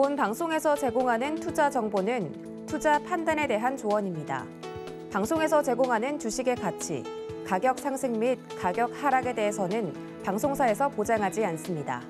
본 방송에서 제공하는 투자 정보는 투자 판단에 대한 조언입니다. 방송에서 제공하는 주식의 가치, 가격 상승 및 가격 하락에 대해서는 방송사에서 보장하지 않습니다.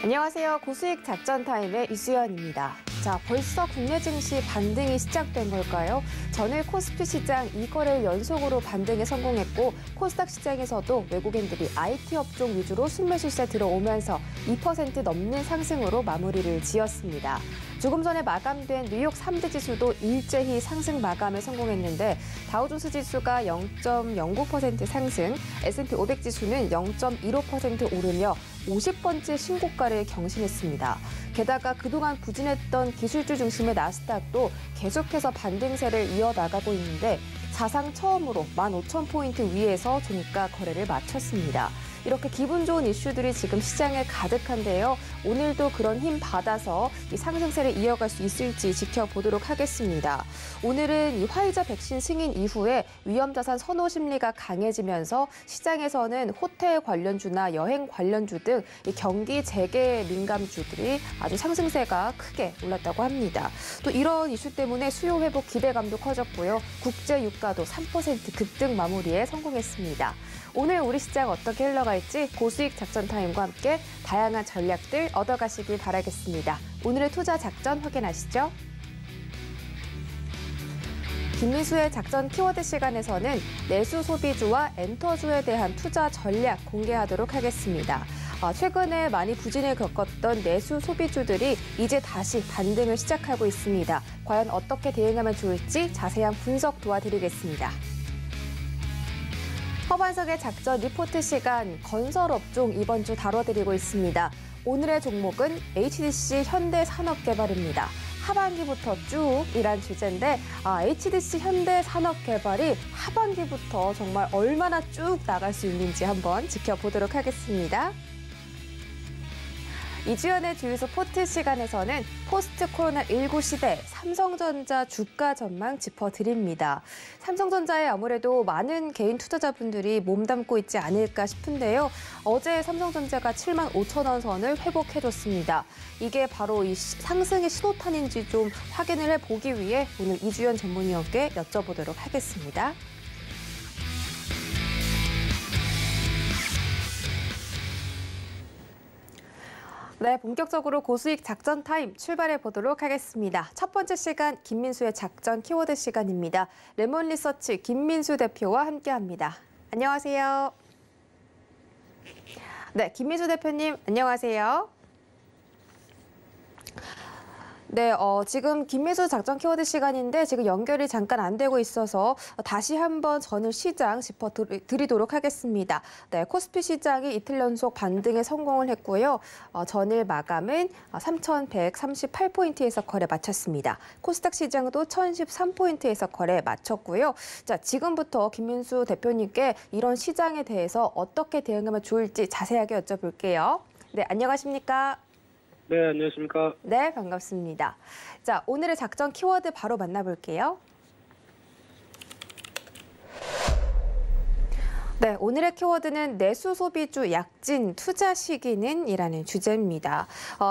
안녕하세요. 고수익 작전 타임의 이수연입니다. 자, 벌써 국내 증시 반등이 시작된 걸까요? 전일 코스피 시장 2거래일 연속으로 반등에 성공했고 코스닥 시장에서도 외국인들이 IT 업종 위주로 순매수 시세 들어오면서 2% 넘는 상승으로 마무리를 지었습니다. 조금 전에 마감된 뉴욕 3대 지수도 일제히 상승 마감에 성공했는데 다우존스 지수가 0.09% 상승, S&P 500 지수는 0.15% 오르며 50번째 신고가를 경신했습니다. 게다가 그동안 부진했던 기술주 중심의 나스닥도 계속해서 반등세를 이어나가고 있는데 사상 처음으로 15,000포인트 위에서 종가 거래를 마쳤습니다. 이렇게 기분 좋은 이슈들이 지금 시장에 가득한데요. 오늘도 그런 힘 받아서 이 상승세를 이어갈 수 있을지 지켜보도록 하겠습니다. 오늘은 이 화이자 백신 승인 이후에 위험자산 선호 심리가 강해지면서 시장에서는 호텔 관련주나 여행 관련주 등 이 경기 재개 민감주들이 아주 상승세가 크게 올랐다고 합니다. 또 이런 이슈 때문에 수요 회복 기대감도 커졌고요. 국제 유가도 3% 급등 마무리에 성공했습니다. 오늘 우리 시장 어떻게 흘러갈지 고수익 작전 타임과 함께 다양한 전략들 얻어가시길 바라겠습니다. 오늘의 투자 작전 확인하시죠. 김민수의 작전 키워드 시간에서는 내수 소비주와 엔터주에 대한 투자 전략 공개하도록 하겠습니다. 최근에 많이 부진을 겪었던 내수 소비주들이 이제 다시 반등을 시작하고 있습니다. 과연 어떻게 대응하면 좋을지 자세한 분석 도와드리겠습니다. 허반석의 작전 리포트 시간, 건설업종 이번 주 다뤄드리고 있습니다. 오늘의 종목은 HDC 현대산업개발입니다. 하반기부터 쭉이란 주제인데 HDC 현대산업개발이 하반기부터 정말 얼마나 쭉 나갈 수 있는지 한번 지켜보도록 하겠습니다. 이주연의 주유소 포트 시간에서는 포스트 코로나19 시대 삼성전자 주가 전망 짚어드립니다. 삼성전자에 아무래도 많은 개인 투자자분들이 몸담고 있지 않을까 싶은데요. 어제 삼성전자가 75,000원 선을 회복해줬습니다. 이게 바로 이 상승의 신호탄인지 좀 확인을 해보기 위해 오늘 이주연 전문위원께 여쭤보도록 하겠습니다. 네, 본격적으로 고수익 작전 타임 출발해 보도록 하겠습니다. 첫 번째 시간 김민수의 작전 키워드 시간입니다. 레몬 리서치 김민수 대표와 함께합니다. 안녕하세요. 네, 김민수 대표님 안녕하세요. 네, 지금 김민수 작전 키워드 시간인데 지금 연결이 잠깐 안 되고 있어서 다시 한번 전일 시장 짚어드리도록 하겠습니다. 네, 코스피 시장이 이틀 연속 반등에 성공을 했고요. 전일 마감은 3,138포인트에서 거래 마쳤습니다. 코스닥 시장도 1,013포인트에서 거래 마쳤고요. 자, 지금부터 김민수 대표님께 이런 시장에 대해서 어떻게 대응하면 좋을지 자세하게 여쭤볼게요. 네, 안녕하십니까? 네, 안녕하십니까? 네, 반갑습니다. 자, 오늘의 작전 키워드 바로 만나볼게요. 네, 오늘의 키워드는 내수 소비주 약진 투자 시기는 이라는 주제입니다.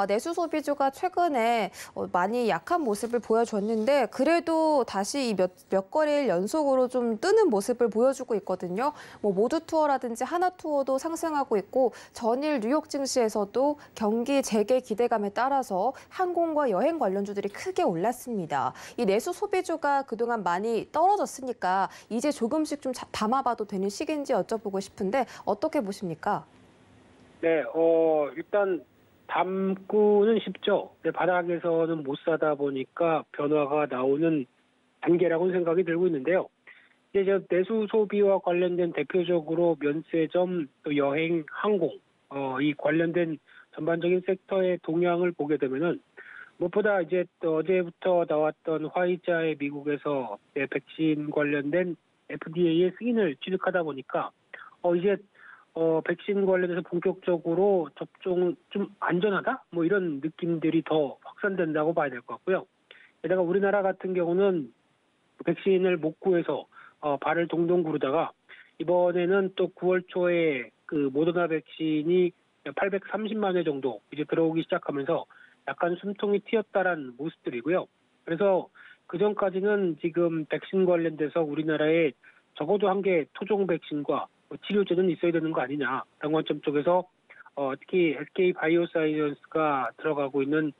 내수 소비주가 최근에 많이 약한 모습을 보여줬는데 그래도 다시 몇 거래일 연속으로 좀 뜨는 모습을 보여주고 있거든요. 모두투어라든지 하나투어도 상승하고 있고 전일 뉴욕 증시에서도 경기 재개 기대감에 따라서 항공과 여행 관련주들이 크게 올랐습니다. 이 내수 소비주가 그동안 많이 떨어졌으니까 이제 조금씩 좀 담아봐도 되는 시기인지 여쭤보고 싶은데 어떻게 보십니까? 네, 일단 담고는 쉽죠. 근데 바닥에서는 못 사다 보니까 변화가 나오는 단계라고는 생각이 들고 있는데요. 이제 내수 소비와 관련된 대표적으로 면세점, 또 여행, 항공, 이 관련된 전반적인 섹터의 동향을 보게 되면은 무엇보다 이제 또 어제부터 나왔던 화이자의 미국에서 백신 관련된 FDA의 승인을 취득하다 보니까 이제 백신 관련해서 본격적으로 접종 좀 안전하다? 뭐 이런 느낌들이 더 확산된다고 봐야 될 것 같고요. 게다가 우리나라 같은 경우는 백신을 못 구해서 발을 동동 구르다가 이번에는 또 9월 초에 그 모더나 백신이 830만 회 정도 이제 들어오기 시작하면서 약간 숨통이 트였다라는 모습들이고요. 그래서 그 전까지는 지금 백신 관련돼서 우리나라에 적어도 한 개 토종 백신과 치료제는 있어야 되는 거 아니냐. 라는 관점 쪽에서 특히 SK 바이오사이언스가 들어가고 있는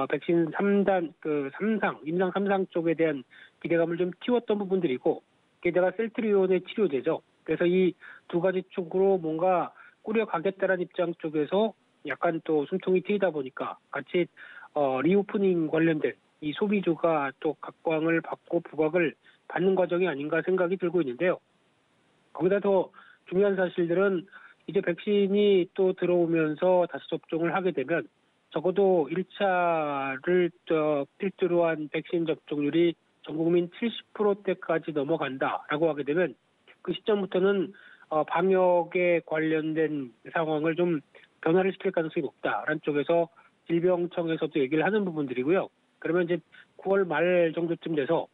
백신 3상, 임상 3상 쪽에 대한 기대감을 좀 키웠던 부분들이고, 게다가 셀트리온의 치료제죠. 그래서 이 두 가지 쪽으로 뭔가 꾸려가겠다라는 입장 쪽에서 약간 또 숨통이 트이다 보니까 같이 리오프닝 관련된 이 소비주가 또 각광을 받고 부각을 받는 과정이 아닌가 생각이 들고 있는데요. 거기다 더 중요한 사실들은 이제 백신이 또 들어오면서 다시 접종을 하게 되면 적어도 1차를 필두로 한 백신 접종률이 전 국민 70%대까지 넘어간다라고 하게 되면 그 시점부터는 방역에 관련된 상황을 좀 변화를 시킬 가능성이 높다라는 쪽에서 질병청에서도 얘기를 하는 부분들이고요. 그러면 이제 9월 말 정도쯤 돼서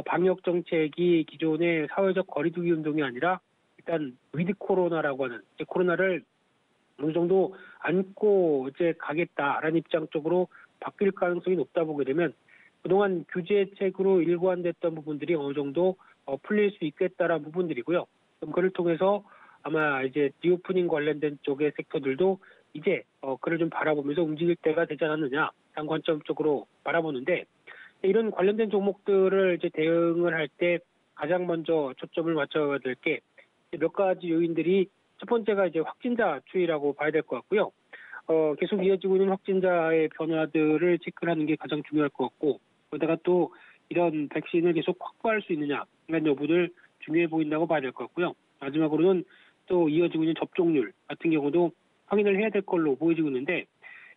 방역 정책이 기존의 사회적 거리두기 운동이 아니라 일단 위드 코로나라고 하는 코로나를 어느 정도 안고 이제 가겠다라는 입장 쪽으로 바뀔 가능성이 높다 보게 되면 그동안 규제책으로 일관됐던 부분들이 어느 정도 풀릴 수 있겠다라는 부분들이고요. 그럼 그를 통해서 아마 이제 리오프닝 관련된 쪽의 섹터들도 이제 그를 좀 바라보면서 움직일 때가 되지 않았느냐 하는 관점 쪽으로 바라보는데, 이런 관련된 종목들을 이제 대응을 할 때 가장 먼저 초점을 맞춰야 될 게 몇 가지 요인들이, 첫 번째가 이제 확진자 추이라고 봐야 될 것 같고요. 계속 이어지고 있는 확진자의 변화들을 체크하는 게 가장 중요할 것 같고, 거기다가 또 이런 백신을 계속 확보할 수 있느냐 이런 여부를 중요해 보인다고 봐야 될 것 같고요. 마지막으로는 또 이어지고 있는 접종률 같은 경우도 확인을 해야 될 걸로 보여지고 있는데,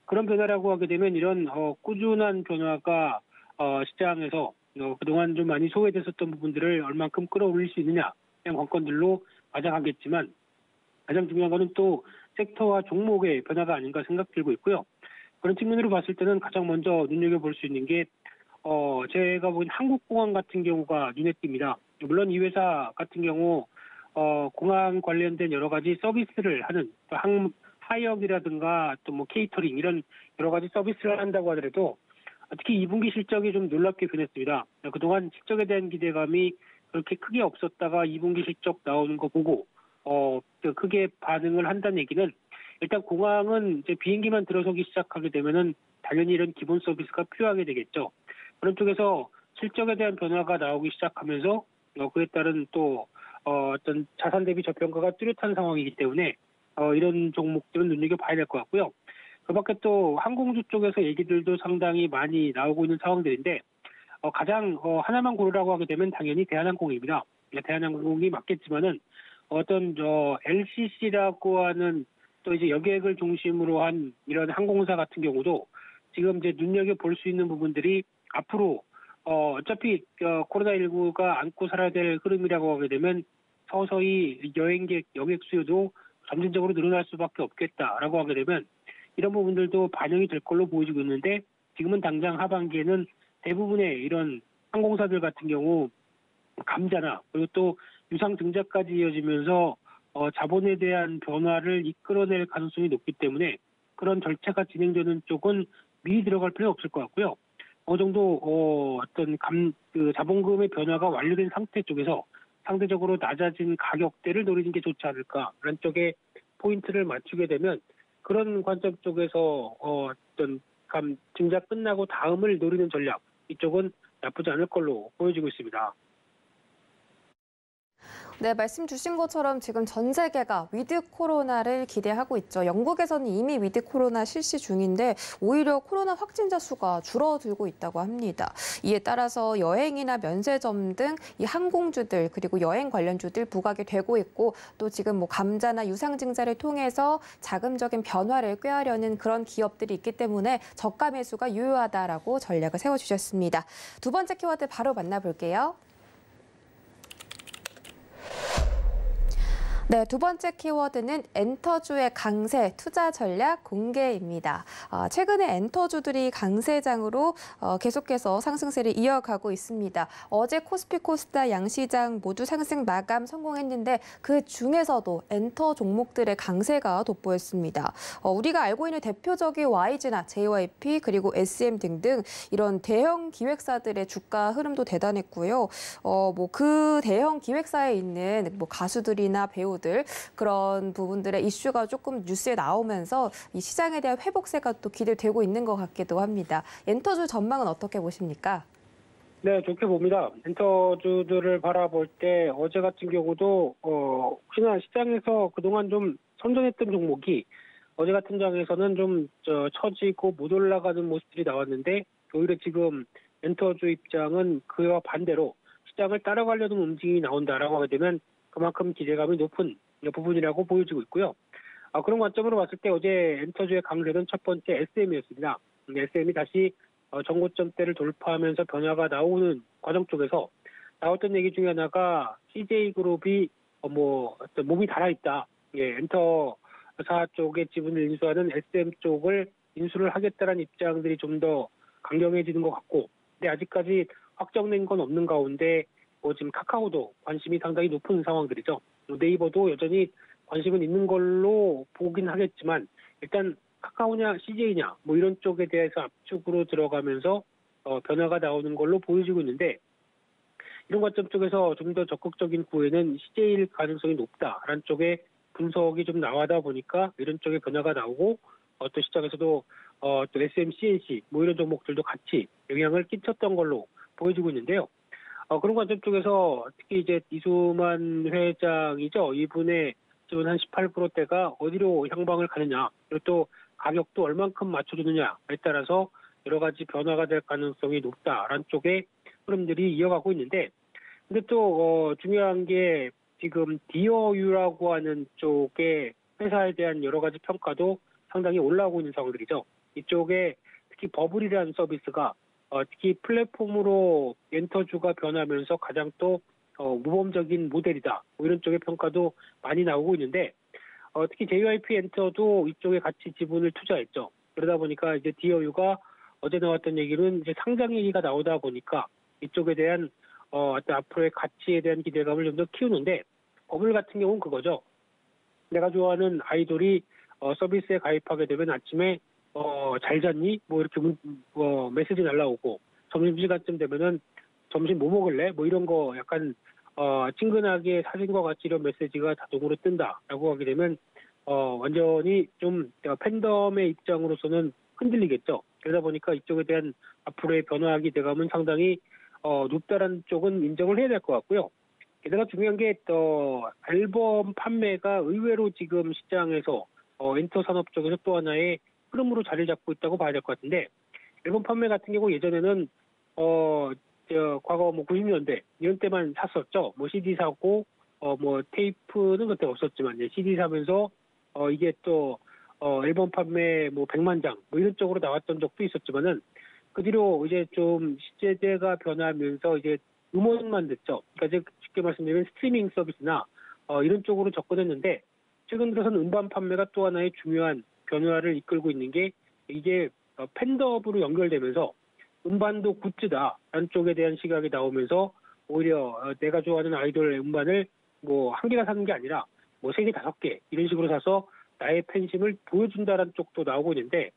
그런 변화라고 하게 되면 이런 꾸준한 변화가 시장에서 그동안 좀 많이 소외됐었던 부분들을 얼만큼 끌어올릴 수 있느냐 이런 관건들로 가장하겠지만, 가장 중요한 거는 또 섹터와 종목의 변화가 아닌가 생각 들고 있고요. 그런 측면으로 봤을 때는 가장 먼저 눈여겨볼 수 있는 게 제가 본 한국공항 같은 경우가 눈에 띕니다. 물론 이 회사 같은 경우 공항 관련된 여러 가지 서비스를 하는 하역이라든가 또 뭐 케이터링 이런 여러 가지 서비스를 한다고 하더라도 특히 2분기 실적이 좀 놀랍게 변했습니다. 그동안 실적에 대한 기대감이 그렇게 크게 없었다가 2분기 실적 나오는 거 보고 크게 반응을 한다는 얘기는, 일단 공항은 이제 비행기만 들어서기 시작하게 되면은 당연히 이런 기본 서비스가 필요하게 되겠죠. 그런 쪽에서 실적에 대한 변화가 나오기 시작하면서 그에 따른 또 어떤 자산 대비 저평가가 뚜렷한 상황이기 때문에 이런 종목들은 눈여겨봐야 될 것 같고요. 그 밖에 또 항공주 쪽에서 얘기들도 상당히 많이 나오고 있는 상황들인데, 가장 하나만 고르라고 하게 되면 당연히 대한항공입니다. 대한항공이 맞겠지만은 어떤 LCC라고 하는 또 이제 여객을 중심으로 한 이런 항공사 같은 경우도 지금 이제 눈여겨 볼 수 있는 부분들이 앞으로 어차피 코로나19가 안고 살아야 될 흐름이라고 하게 되면 서서히 여행객 여객 수요도 점진적으로 늘어날 수밖에 없겠다라고 하게 되면 이런 부분들도 반영이 될 걸로 보여지고 있는데, 지금은 당장 하반기에는 대부분의 이런 항공사들 같은 경우 감자나 그리고 또 유상 증자까지 이어지면서 자본에 대한 변화를 이끌어낼 가능성이 높기 때문에 그런 절차가 진행되는 쪽은 미리 들어갈 필요 없을 것 같고요. 어느 정도 어떤 자본금의 변화가 완료된 상태 쪽에서 상대적으로 낮아진 가격대를 노리는 게 좋지 않을까 그런 쪽에 포인트를 맞추게 되면, 그런 관점 쪽에서 어떤 증자 끝나고 다음을 노리는 전략, 이쪽은 나쁘지 않을 걸로 보여지고 있습니다. 네, 말씀 주신 것처럼 지금 전 세계가 위드 코로나를 기대하고 있죠. 영국에서는 이미 위드 코로나 실시 중인데 오히려 코로나 확진자 수가 줄어들고 있다고 합니다. 이에 따라서 여행이나 면세점 등 이 항공주들 그리고 여행 관련주들 부각이 되고 있고, 또 지금 뭐 감자나 유상증자를 통해서 자금적인 변화를 꾀하려는 그런 기업들이 있기 때문에 저가 매수가 유효하다라고 전략을 세워주셨습니다. 두 번째 키워드 바로 만나볼게요. 네, 두 번째 키워드는 엔터주의 강세, 투자 전략 공개입니다. 최근에 엔터주들이 강세장으로 계속해서 상승세를 이어가고 있습니다. 어제 코스피, 코스닥 양시장 모두 상승 마감 성공했는데 그 중에서도 엔터 종목들의 강세가 돋보였습니다. 우리가 알고 있는 대표적인 YG나 JYP 그리고 SM 등등 이런 대형 기획사들의 주가 흐름도 대단했고요. 그 대형 기획사에 있는 가수들이나 배우들 그런 부분들의 이슈가 조금 뉴스에 나오면서 이 시장에 대한 회복세가 또 기대되고 있는 것 같기도 합니다. 엔터주 전망은 어떻게 보십니까? 네, 좋게 봅니다. 엔터주들을 바라볼 때 어제 같은 경우도 혹시나 시장에서 그동안 좀 선전했던 종목이 어제 같은 장에서는 좀 처지고 못 올라가는 모습들이 나왔는데 오히려 지금 엔터주 입장은 그와 반대로 시장을 따라가려는 움직임이 나온다라고 하게 되면 그만큼 기대감이 높은 부분이라고 보여지고 있고요. 그런 관점으로 봤을 때 어제 엔터주의 강세는 첫 번째 SM이었습니다. SM이 다시 전고점대를 돌파하면서 변화가 나오는 과정 쪽에서 나왔던 얘기 중에 하나가 CJ그룹이 어떤 몸이 달아있다. 엔터사 쪽의 지분을 인수하는 SM 쪽을 인수를 하겠다는 입장들이 좀 더 강경해지는 것 같고, 근데 아직까지 확정된 건 없는 가운데 지금 카카오도 관심이 상당히 높은 상황들이죠. 네이버도 여전히 관심은 있는 걸로 보긴 하겠지만 일단 카카오냐 CJ냐 이런 쪽에 대해서 압축으로 들어가면서 변화가 나오는 걸로 보여지고 있는데 이런 관점 쪽에서 좀 더 적극적인 구애는 CJ일 가능성이 높다라는 쪽에 분석이 좀 나와다 보니까 이런 쪽에 변화가 나오고 또 시장에서도 또 SM, CNC 이런 종목들도 같이 영향을 끼쳤던 걸로 보여지고 있는데요. 그런 관점 쪽에서 특히 이제 이수만 회장이죠. 이분의 지분 한 18%대가 어디로 향방을 가느냐, 그리고 또 가격도 얼만큼 맞춰주느냐에 따라서 여러 가지 변화가 될 가능성이 높다라는 쪽의 흐름들이 이어가고 있는데, 근데 또 중요한 게 지금 디어유라고 하는 쪽의 회사에 대한 여러 가지 평가도 상당히 올라오고 있는 상황들이죠. 이쪽에 특히 버블이라는 서비스가 특히 플랫폼으로 엔터주가 변하면서 가장 또 모범적인 모델이다. 이런 쪽의 평가도 많이 나오고 있는데 특히 JYP 엔터도 이쪽에 같이 지분을 투자했죠. 그러다 보니까 이제 디어유가 어제 나왔던 얘기는 이제 상장 얘기가 나오다 보니까 이쪽에 대한 어떤 앞으로의 가치에 대한 기대감을 좀 더 키우는데 버블 같은 경우는 그거죠. 내가 좋아하는 아이돌이 서비스에 가입하게 되면 아침에 잘 잤니? 이렇게 메시지 날라오고 점심시간쯤 되면은 점심 뭐 먹을래? 이런 거 약간 친근하게 사진과 같이 이런 메시지가 자동으로 뜬다라고 하게 되면 완전히 좀 팬덤의 입장으로서는 흔들리겠죠. 그러다 보니까 이쪽에 대한 앞으로의 변화 기대감은 상당히 높다라는 쪽은 인정을 해야 될 것 같고요. 게다가 중요한 게 앨범 판매가 의외로 지금 시장에서 엔터 산업 쪽에서 또 하나의 흐름으로 자리를 잡고 있다고 봐야 될 것 같은데, 앨범 판매 같은 경우 예전에는 과거 90년대 이런 때만 샀었죠. CD 사고 테이프는 그때 없었지만 이제 CD 사면서 이게 또 앨범 판매 100만 장 이런 쪽으로 나왔던 적도 있었지만은 그 뒤로 이제 좀 시대가 변하면서 이제 음원만 듣죠. 그러니까 쉽게 말씀드리면 스트리밍 서비스나 이런 쪽으로 접근했는데 최근 들어서는 음반 판매가 또 하나의 중요한 변화를 이끌고 있는 게 이게 팬덤으로 연결되면서 음반도 굿즈다라는 쪽에 대한 시각이 나오면서 오히려 내가 좋아하는 아이돌 음반을 한 개가 사는 게 아니라 3개, 5개 이런 식으로 사서 나의 팬심을 보여준다라는 쪽도 나오고 있는데,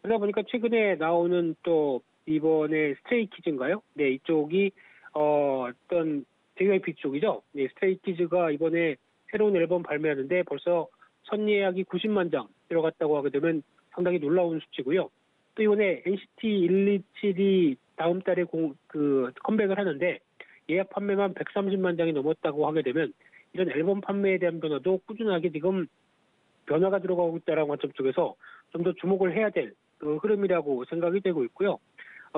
그러다 보니까 최근에 나오는 또 이번에 스트레이키즈인가요? 네, 이쪽이 어떤 JYP 쪽이죠. 네, 스트레이키즈가 이번에 새로운 앨범 발매하는데 벌써 선예약이 90만 장 들어갔다고 하게 되면 상당히 놀라운 수치고요. 또 이번에 NCT 127이 다음 달에 컴백을 하는데 예약 판매만 130만 장이 넘었다고 하게 되면 이런 앨범 판매에 대한 변화도 꾸준하게 지금 변화가 들어가고 있다는 관점 쪽에서 좀 더 주목을 해야 될 흐름이라고 생각이 되고 있고요.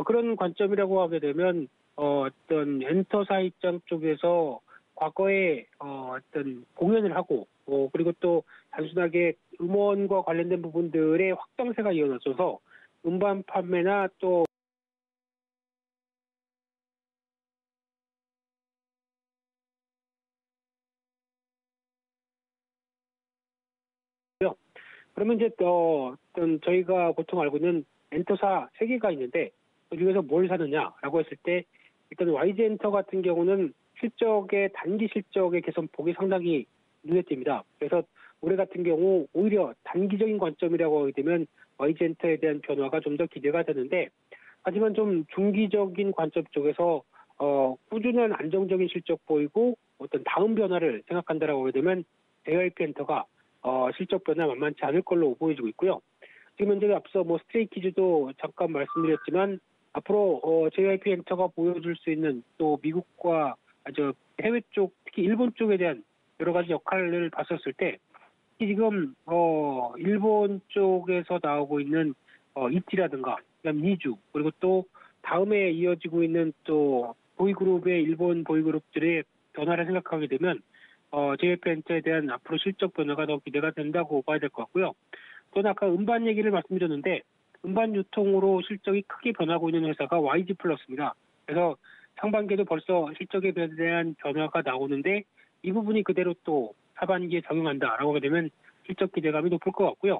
그런 관점이라고 하게 되면 어떤 엔터사 입장 쪽에서 과거에 어떤 공연을 하고 그리고 또 단순하게 음원과 관련된 부분들의 확장세가 이어져서 음반 판매나 또 그러면 이제 어떤 저희가 보통 알고 있는 엔터사 세 개가 있는데 그중에서 뭘 사느냐라고 했을 때 일단 YG엔터 같은 경우는 단기 실적의 개선폭이 상당히 눈에 띕니다. 그래서 올해 같은 경우 오히려 단기적인 관점이라고 하게 되면 YG엔터에 대한 변화가 좀 더 기대가 되는데 하지만 좀 중기적인 관점 쪽에서 꾸준한 안정적인 실적 보이고 어떤 다음 변화를 생각한다라고 하게 되면 JYP엔터가 실적 변화 만만치 않을 걸로 보여지고 있고요. 지금 현재 앞서 스트레이키즈도 잠깐 말씀드렸지만 앞으로 JYP엔터가 보여줄 수 있는 또 미국과 해외 쪽 특히 일본 쪽에 대한 여러 가지 역할을 봤었을 때 지금 일본 쪽에서 나오고 있는 이티라든가 그다음 니주 그리고 또 다음에 이어지고 있는 또 보이그룹의 일본 보이그룹들의 변화를 생각하게 되면 JYP엔터에 대한 앞으로 실적 변화가 더 기대가 된다고 봐야 될 것 같고요. 또는 아까 음반 얘기를 말씀드렸는데 음반 유통으로 실적이 크게 변하고 있는 회사가 YG 플러스입니다. 그래서 상반기에도 벌써 실적에 대한 변화가 나오는데 이 부분이 그대로 또 하반기에 적용한다라고 하게 되면 실적 기대감이 높을 것 같고요.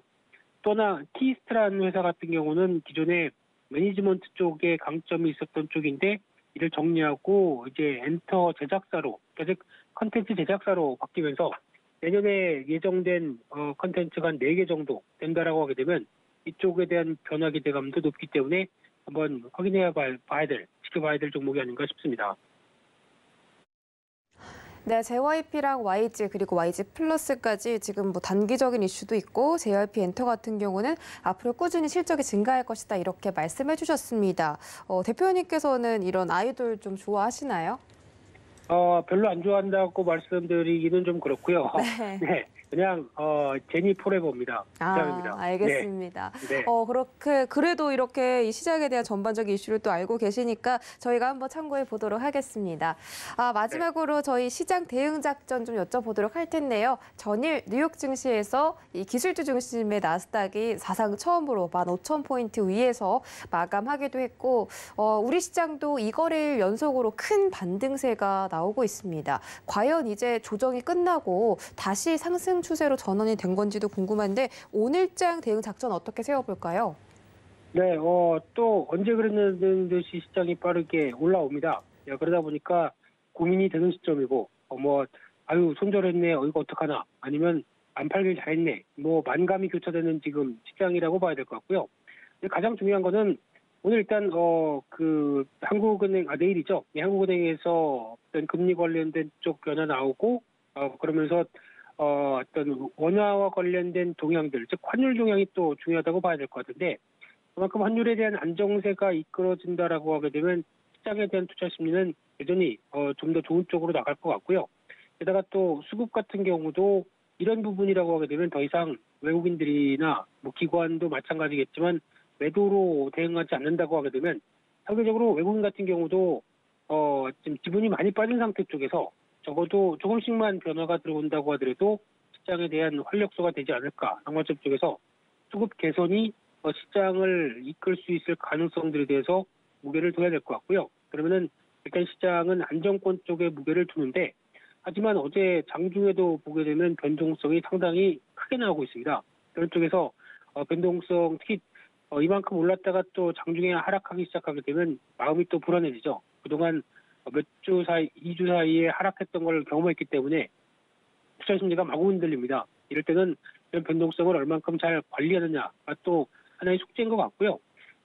또나 키스트라는 회사 같은 경우는 기존에 매니지먼트 쪽에 강점이 있었던 쪽인데 이를 정리하고 이제 엔터 제작사로, 즉 컨텐츠 제작사로 바뀌면서 내년에 예정된 컨텐츠가 한 4개 정도 된다라고 하게 되면 이쪽에 대한 변화 기대감도 높기 때문에 한번 지켜봐야 될 종목이 아닌가 싶습니다. 네, JYP랑 YG 그리고 YG 플러스까지 지금 단기적인 이슈도 있고 JYP 엔터 같은 경우는 앞으로 꾸준히 실적이 증가할 것이다 이렇게 말씀해 주셨습니다. 대표님께서는 이런 아이돌 좀 좋아하시나요? 별로 안 좋아한다고 말씀드리기는 좀 그렇고요. 네. 네, 그냥 제니 포레버입니다. 이상입니다. 알겠습니다. 네. 그래도 이렇게 이 시장에 대한 전반적인 이슈를 또 알고 계시니까 저희가 한번 참고해 보도록 하겠습니다. 마지막으로 저희 시장 대응 작전 좀 여쭤보도록 할 텐데요. 전일 뉴욕 증시에서 이 기술주 중심의 나스닥이 사상 처음으로 15,000포인트 위에서 마감하기도 했고 우리 시장도 이 거래일 연속으로 큰 반등세가 나오고 있습니다. 과연 이제 조정이 끝나고 다시 상승 추세로 전환이 된 건지도 궁금한데 오늘장 대응 작전 어떻게 세워볼까요? 네, 또 언제 그랬는 듯이 시장이 빠르게 올라옵니다. 그러다 보니까 고민이 되는 시점이고, 손절했네, 이거 어떡하나, 아니면 안 팔길 잘했네, 만감이 교차되는 지금 시장이라고 봐야 될 것 같고요. 근데 가장 중요한 거는 오늘 일단 한국은행 내일이죠. 한국은행에서 어떤 금리 관련된 쪽 변화 나오고 그러면서 어떤 원화와 관련된 동향들, 즉 환율 동향이 또 중요하다고 봐야 될 것 같은데 그만큼 환율에 대한 안정세가 이끌어진다라고 하게 되면 시장에 대한 투자 심리는 여전히 좀 더 좋은 쪽으로 나갈 것 같고요. 게다가 또 수급 같은 경우도 이런 부분이라고 하게 되면 더 이상 외국인들이나 기관도 마찬가지겠지만 매도로 대응하지 않는다고 하게 되면 상대적으로 외국인 같은 경우도 지금 지분이 많이 빠진 상태 쪽에서 적어도 조금씩만 변화가 들어온다고 하더라도 시장에 대한 활력소가 되지 않을까 하는 관점 쪽에서 수급 개선이 시장을 이끌 수 있을 가능성들에 대해서 무게를 둬야 될 것 같고요. 그러면은 일단 시장은 안정권 쪽에 무게를 두는데 하지만 어제 장중에도 보게 되면 변동성이 상당히 크게 나오고 있습니다. 그런 쪽에서 변동성 특히 이만큼 올랐다가 또 장중에 하락하기 시작하게 되면 마음이 또 불안해지죠. 그동안 몇 주 사이, 2주 사이에 하락했던 걸 경험했기 때문에 투자 심리가 마구 흔들립니다. 이럴 때는 이런 변동성을 얼만큼 잘 관리하느냐가 또 하나의 숙제인 것 같고요.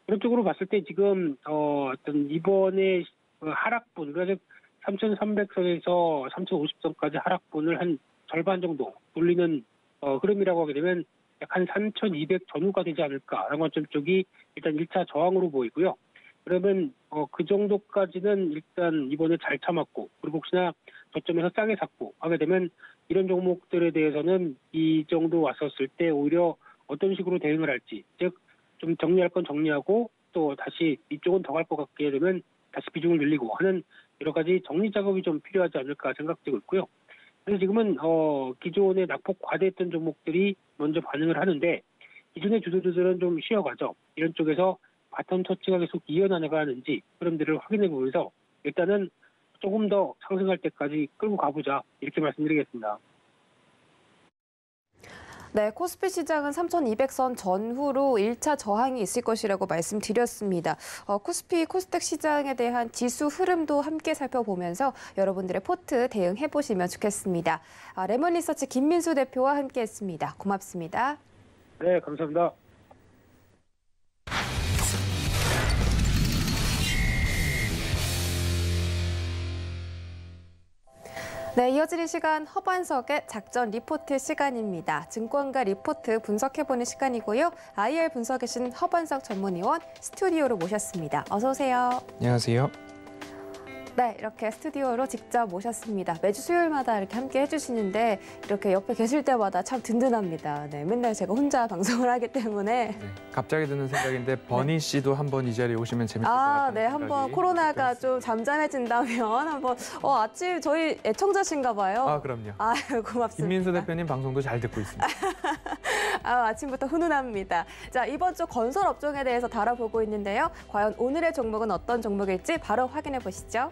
그런 쪽으로 봤을 때 지금 어떤 이번에 하락분, 그래서 3,300선에서 3,050선까지 하락분을 한 절반 정도 돌리는 흐름이라고 하게 되면 약 한 3,200 전후가 되지 않을까라는 관점 쪽이 일단 1차 저항으로 보이고요. 그러면 그 정도까지는 일단 이번에 잘 참았고 그리고 혹시나 저점에서 싸게 샀고 하게 되면 이런 종목들에 대해서는 이 정도 왔었을 때 오히려 어떤 식으로 대응을 할지 즉 좀 정리할 건 정리하고 또 다시 이쪽은 더 갈 것 같게 되면 다시 비중을 늘리고 하는 여러 가지 정리 작업이 좀 필요하지 않을까 생각되고 있고요. 그래서 지금은 기존에 낙폭 과대했던 종목들이 먼저 반응을 하는데 기존의 주도주들은 좀 쉬어가죠. 이런 쪽에서 바텀 터치가 계속 이어나가는지 흐름들을 확인해 보면서 일단은 조금 더 상승할 때까지 끌고 가보자 이렇게 말씀드리겠습니다. 네, 코스피 시장은 3,200선 전후로 1차 저항이 있을 것이라고 말씀드렸습니다. 코스피, 코스닥 시장에 대한 지수 흐름도 함께 살펴보면서 여러분들의 포트 대응해보시면 좋겠습니다. 레몬리서치 김민수 대표와 함께했습니다. 고맙습니다. 네, 감사합니다. 네, 이어지는 시간 허반석의 작전 리포트 시간입니다. 증권가 리포트 분석해보는 시간이고요. IR 분석에 계신 허반석 전문위원 스튜디오로 모셨습니다. 어서 오세요. 안녕하세요. 네, 이렇게 스튜디오로 직접 모셨습니다. 매주 수요일마다 이렇게 함께 해주시는데 이렇게 옆에 계실 때마다 참 든든합니다. 네, 맨날 제가 혼자 방송을 하기 때문에. 네, 갑자기 드는 생각인데 버니 씨도 한번 이 자리에 오시면 재밌을 것 같아요. 네, 한번 코로나가 좀 잠잠해진다면 한번 아침 저희 애청자신가 봐요. 그럼요. 고맙습니다. 김민수 대표님 방송도 잘 듣고 있습니다. 아침부터 훈훈합니다. 자, 이번 주 건설 업종에 대해서 다뤄보고 있는데요. 과연 오늘의 종목은 어떤 종목일지 바로 확인해 보시죠.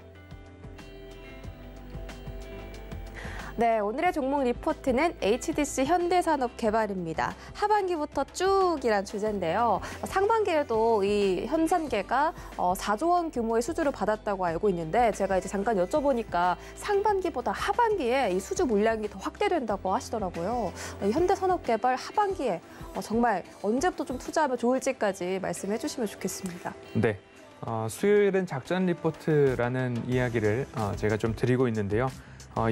네, 오늘의 종목 리포트는 HDC 현대산업개발입니다. 하반기부터 쭉이란 주제인데요. 상반기에도 이 현산계가 4조 원 규모의 수주를 받았다고 알고 있는데 제가 이제 잠깐 여쭤보니까 상반기보다 하반기에 이 수주 물량이 더 확대된다고 하시더라고요. 이 현대산업개발 하반기에 정말 언제부터 좀 투자하면 좋을지까지 말씀해 주시면 좋겠습니다. 네, 수요일은 작전 리포트라는 이야기를 제가 좀 드리고 있는데요.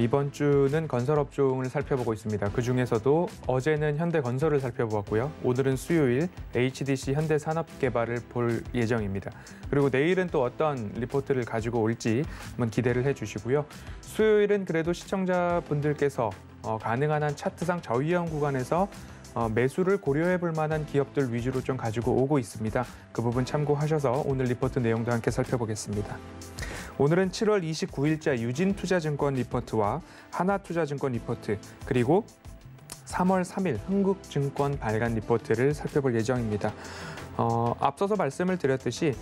이번 주는 건설업종을 살펴보고 있습니다. 그중에서도 어제는 현대건설을 살펴보았고요. 오늘은 수요일 HDC 현대산업개발을 볼 예정입니다. 그리고 내일은 또 어떤 리포트를 가지고 올지 한번 기대를 해주시고요. 수요일은 그래도 시청자분들께서 가능한 한 차트상 저위험 구간에서 매수를 고려해 볼 만한 기업들 위주로 좀 가지고 오고 있습니다. 그 부분 참고하셔서 오늘 리포트 내용도 함께 살펴보겠습니다. 오늘은 7월 29일자 유진투자증권 리포트와 하나투자증권 리포트, 그리고 3월 3일 흥국증권 발간 리포트를 살펴볼 예정입니다. 앞서서 말씀을 드렸듯이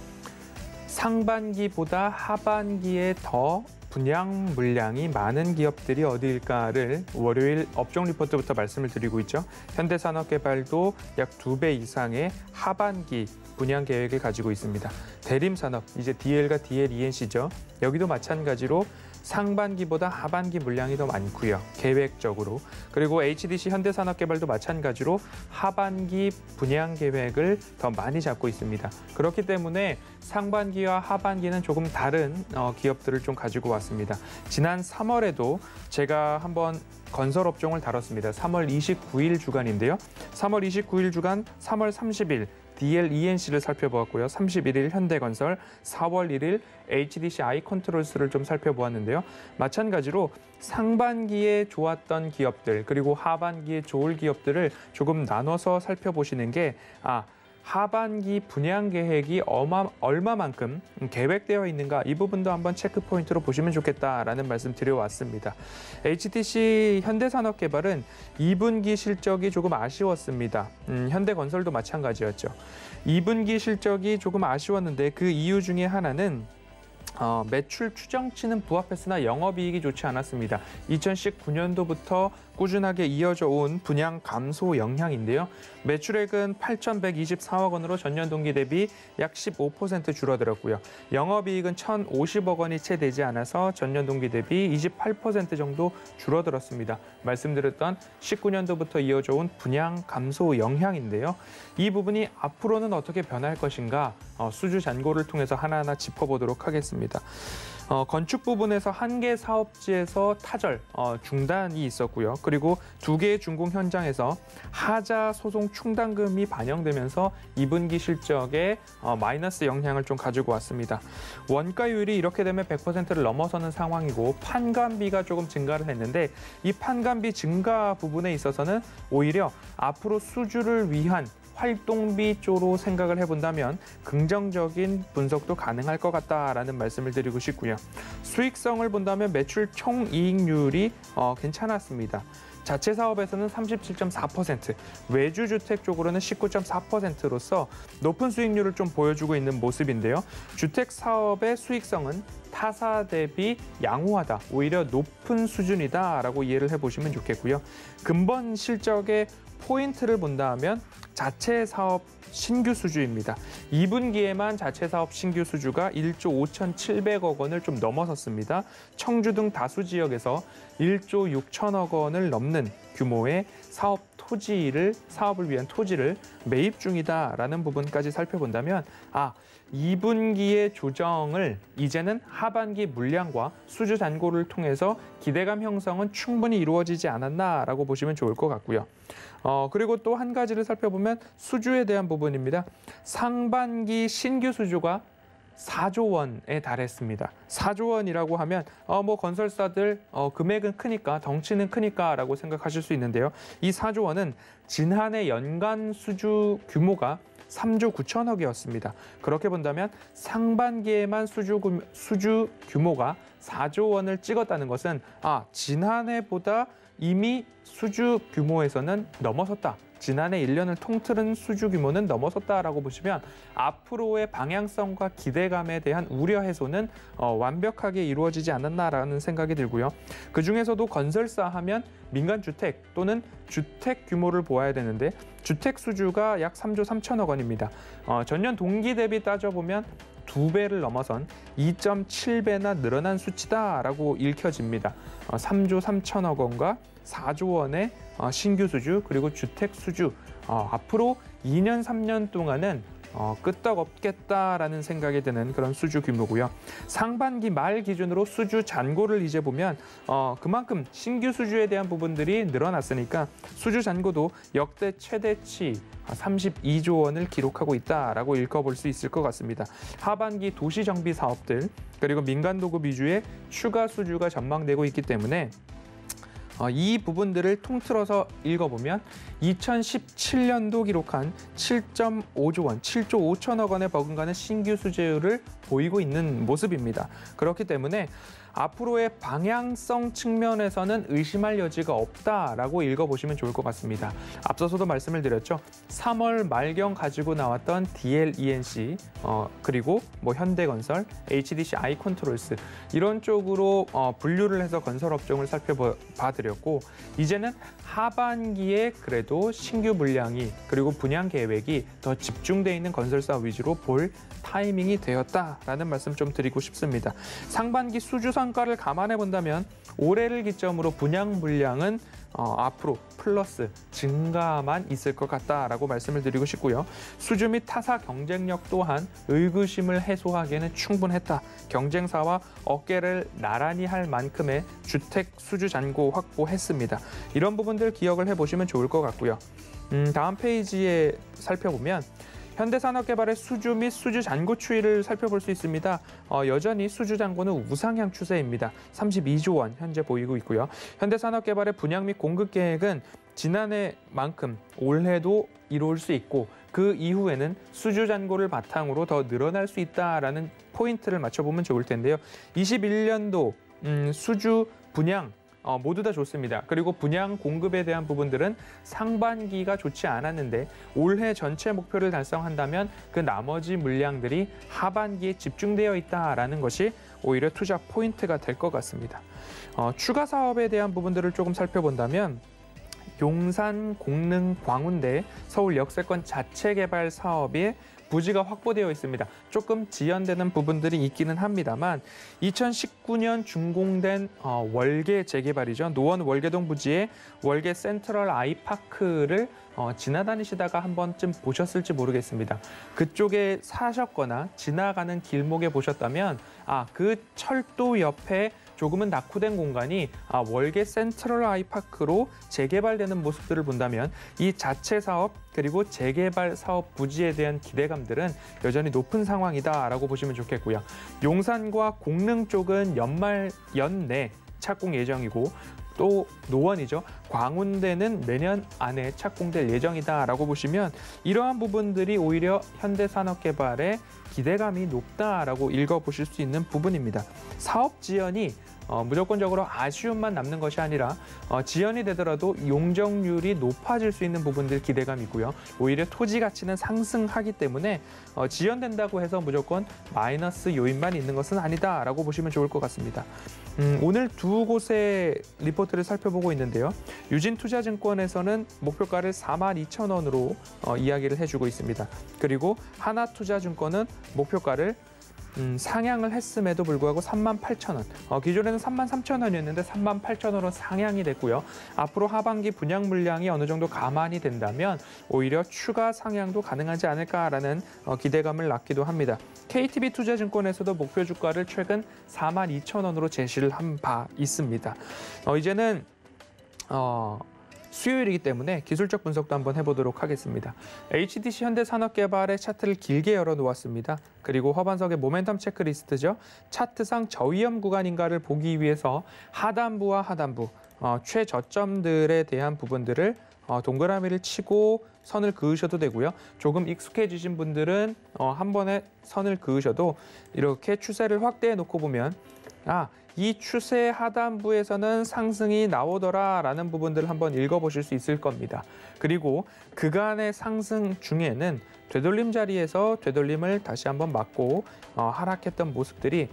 상반기보다 하반기에 더 분양 물량이 많은 기업들이 어디일까를 월요일 업종 리포트부터 말씀을 드리고 있죠. 현대산업개발도 약 2배 이상의 하반기 분양 계획을 가지고 있습니다. 대림산업, 이제 DL과 DL-ENC죠. 여기도 마찬가지로 상반기보다 하반기 물량이 더 많고요. 계획적으로. 그리고 HDC 현대산업개발도 마찬가지로 하반기 분양 계획을 더 많이 잡고 있습니다. 그렇기 때문에 상반기와 하반기는 조금 다른 기업들을 좀 가지고 왔습니다. 지난 3월에도 제가 한번 건설업종을 다뤘습니다. 3월 29일 주간인데요. 3월 29일 주간 3월 30일 DL-ENC를 살펴보았고요. 31일 현대건설, 4월 1일 HDC 아이컨트롤스를 좀 살펴보았는데요. 마찬가지로 상반기에 좋았던 기업들 그리고 하반기에 좋을 기업들을 조금 나눠서 살펴보시는 게 하반기 분양 계획이 얼마만큼 계획되어 있는가 이 부분도 한번 체크 포인트로 보시면 좋겠다라는 말씀 드려왔습니다. HDC 현대산업개발은 2분기 실적이 조금 아쉬웠습니다. 현대건설도 마찬가지였죠. 2분기 실적이 조금 아쉬웠는데 그 이유 중에 하나는 매출 추정치는 부합했으나 영업이익이 좋지 않았습니다. 2019년도부터 꾸준하게 이어져 온 분양 감소 영향인데요. 매출액은 8,124억 원으로 전년 동기 대비 약 15% 줄어들었고요. 영업이익은 1,050억 원이 채 되지 않아서 전년 동기 대비 28% 정도 줄어들었습니다. 말씀드렸던 19년도부터 이어져 온 분양 감소 영향인데요. 이 부분이 앞으로는 어떻게 변할 것인가 수주 잔고를 통해서 하나하나 짚어보도록 하겠습니다. 건축 부분에서 한 개 사업지에서 타절, 중단이 있었고요. 그리고 2개의 준공 현장에서 하자 소송 충당금이 반영되면서 2분기 실적에 마이너스 영향을 좀 가지고 왔습니다. 원가율이 이렇게 되면 100%를 넘어서는 상황이고 판관비가 조금 증가를 했는데 이 판관비 증가 부분에 있어서는 오히려 앞으로 수주를 위한 활동비 쪽으로 생각을 해본다면 긍정적인 분석도 가능할 것 같다라는 말씀을 드리고 싶고요. 수익성을 본다면 매출 총이익률이 괜찮았습니다. 자체 사업에서는 37.4%, 외주 주택 쪽으로는 19.4%로서 높은 수익률을 좀 보여주고 있는 모습인데요. 주택 사업의 수익성은 타사 대비 양호하다, 오히려 높은 수준이다라고 이해를 해보시면 좋겠고요. 근본 실적의 포인트를 본다 하면 자체 사업 신규 수주입니다. 2분기에만 자체 사업 신규 수주가 1조 5,700억 원을 좀 넘어섰습니다. 청주 등 다수 지역에서 1조 6천억 원을 넘는 규모의 사업을 위한 토지를 매입 중이다라는 부분까지 살펴본다면 2분기의 조정을 이제는 하반기 물량과 수주 잔고를 통해서 기대감 형성은 충분히 이루어지지 않았나라고 보시면 좋을 것 같고요. 그리고 또 한 가지를 살펴보면 수주에 대한 부분입니다. 상반기 신규 수주가 4조 원에 달했습니다. 4조 원이라고 하면 건설사들 금액은 크니까 덩치는 크니까라고 생각하실 수 있는데요. 이 4조 원은 지난해 연간 수주 규모가 3조 9천억이었습니다. 그렇게 본다면 상반기에만 수주 규모가 4조 원을 찍었다는 것은 지난해보다 이미 수주 규모에서는 넘어섰다. 지난해 1년을 통틀은 수주 규모는 넘어섰다라고 보시면 앞으로의 방향성과 기대감에 대한 우려 해소는 완벽하게 이루어지지 않았나라는 생각이 들고요. 그중에서도 건설사 하면 민간주택 또는 주택 규모를 보아야 되는데 주택 수주가 약 3조 3천억 원입니다. 전년 동기 대비 따져보면 2배를 넘어선 2.7배나 늘어난 수치다라고 읽혀집니다. 3조 3천억 원과 4조 원의 신규 수주 그리고 주택 수주 앞으로 2년 3년 동안은 끄떡없겠다라는 생각이 드는 그런 수주 규모고요. 상반기 말 기준으로 수주 잔고를 이제 보면 그만큼 신규 수주에 대한 부분들이 늘어났으니까 수주 잔고도 역대 최대치 32조 원을 기록하고 있다라고 읽어볼 수 있을 것 같습니다. 하반기 도시 정비 사업들 그리고 민간 도급 위주의 추가 수주가 전망되고 있기 때문에 이 부분들을 통틀어서 읽어보면 2017년도 기록한 7.5조 원, 7조 5천억 원에 버금가는 신규 수주를 보이고 있는 모습입니다. 그렇기 때문에 앞으로의 방향성 측면에서는 의심할 여지가 없다라고 읽어보시면 좋을 것 같습니다. 앞서서도 말씀을 드렸죠. 3월 말경 가지고 나왔던 DLENC 그리고 현대건설, HDC 아이컨트롤스 이런 쪽으로 분류를 해서 건설업종을 살펴봐드렸고 이제는 하반기에 그래도 신규 물량이 그리고 분양 계획이 더 집중돼 있는 건설사 위주로 볼 타이밍이 되었다라는 말씀 좀 드리고 싶습니다. 상반기 수주 성과를 감안해 본다면 올해를 기점으로 분양 물량은 앞으로 플러스 증가만 있을 것 같다라고 말씀을 드리고 싶고요. 수주 및 타사 경쟁력 또한 의구심을 해소하기에는 충분했다. 경쟁사와 어깨를 나란히 할 만큼의 주택 수주 잔고 확보했습니다. 이런 부분들 기억을 해보시면 좋을 것 같고요. 다음 페이지에 살펴보면 현대산업개발의 수주 및 수주 잔고 추이를 살펴볼 수 있습니다. 여전히 수주 잔고는 우상향 추세입니다. 32조 원 현재 보이고 있고요. 현대산업개발의 분양 및 공급 계획은 지난해만큼 올해도 이룰 수 있고 그 이후에는 수주 잔고를 바탕으로 더 늘어날 수 있다라는 포인트를 맞춰보면 좋을 텐데요. 21년도 수주 분양 모두 다 좋습니다. 그리고 분양 공급에 대한 부분들은 상반기가 좋지 않았는데 올해 전체 목표를 달성한다면 그 나머지 물량들이 하반기에 집중되어 있다라는 것이 오히려 투자 포인트가 될 것 같습니다. 추가 사업에 대한 부분들을 조금 살펴본다면 용산, 공릉, 광운대 서울 역세권 자체 개발 사업에 부지가 확보되어 있습니다. 조금 지연되는 부분들이 있기는 합니다만 2019년 준공된 월계 재개발이죠. 노원 월계동 부지의 월계 센트럴 아이파크를 지나다니시다가 한 번쯤 보셨을지 모르겠습니다. 그쪽에 사셨거나 지나가는 길목에 보셨다면 그 철도 옆에 조금은 낙후된 공간이 월계 센트럴 아이파크로 재개발되는 모습들을 본다면 이 자체 사업 그리고 재개발 사업 부지에 대한 기대감들은 여전히 높은 상황이다라고 보시면 좋겠고요. 용산과 공릉 쪽은 연내 착공 예정이고 또 노원이죠. 광운대는 내년 안에 착공될 예정이다라고 보시면 이러한 부분들이 오히려 현대산업개발의 기대감이 높다라고 읽어보실 수 있는 부분입니다. 사업 지연이 무조건적으로 아쉬움만 남는 것이 아니라 지연이 되더라도 용적률이 높아질 수 있는 부분들 기대감이고요. 오히려 토지 가치는 상승하기 때문에 지연된다고 해서 무조건 마이너스 요인만 있는 것은 아니다라고 보시면 좋을 것 같습니다. 오늘 두 곳의 리포트를 살펴보고 있는데요. 유진투자증권에서는 목표가를 42,000원으로 이야기를 해주고 있습니다. 그리고 하나투자증권은 목표가를 상향을 했음에도 불구하고 38,000원. 기존에는 33,000원이었는데 38,000원으로 상향이 됐고요. 앞으로 하반기 분양 물량이 어느 정도 감안이 된다면 오히려 추가 상향도 가능하지 않을까라는 기대감을 낳기도 합니다. KTB투자증권에서도 목표 주가를 최근 42,000원으로 제시를 한 바 있습니다. 이제는 수요일이기 때문에 기술적 분석도 한번 해보도록 하겠습니다. HDC 현대산업개발의 차트를 길게 열어놓았습니다. 그리고 하반석의 모멘텀 체크리스트죠. 차트상 저위험 구간인가를 보기 위해서 하단부와 하단부, 최저점들에 대한 부분들을 동그라미를 치고 선을 그으셔도 되고요. 조금 익숙해지신 분들은 한 번에 선을 그으셔도 이렇게 추세를 확대해 놓고 보면 이 추세 하단부에서는 상승이 나오더라라는 부분들을 한번 읽어보실 수 있을 겁니다. 그리고 그간의 상승 중에는 되돌림 자리에서 되돌림을 다시 한번 맞고 하락했던 모습들이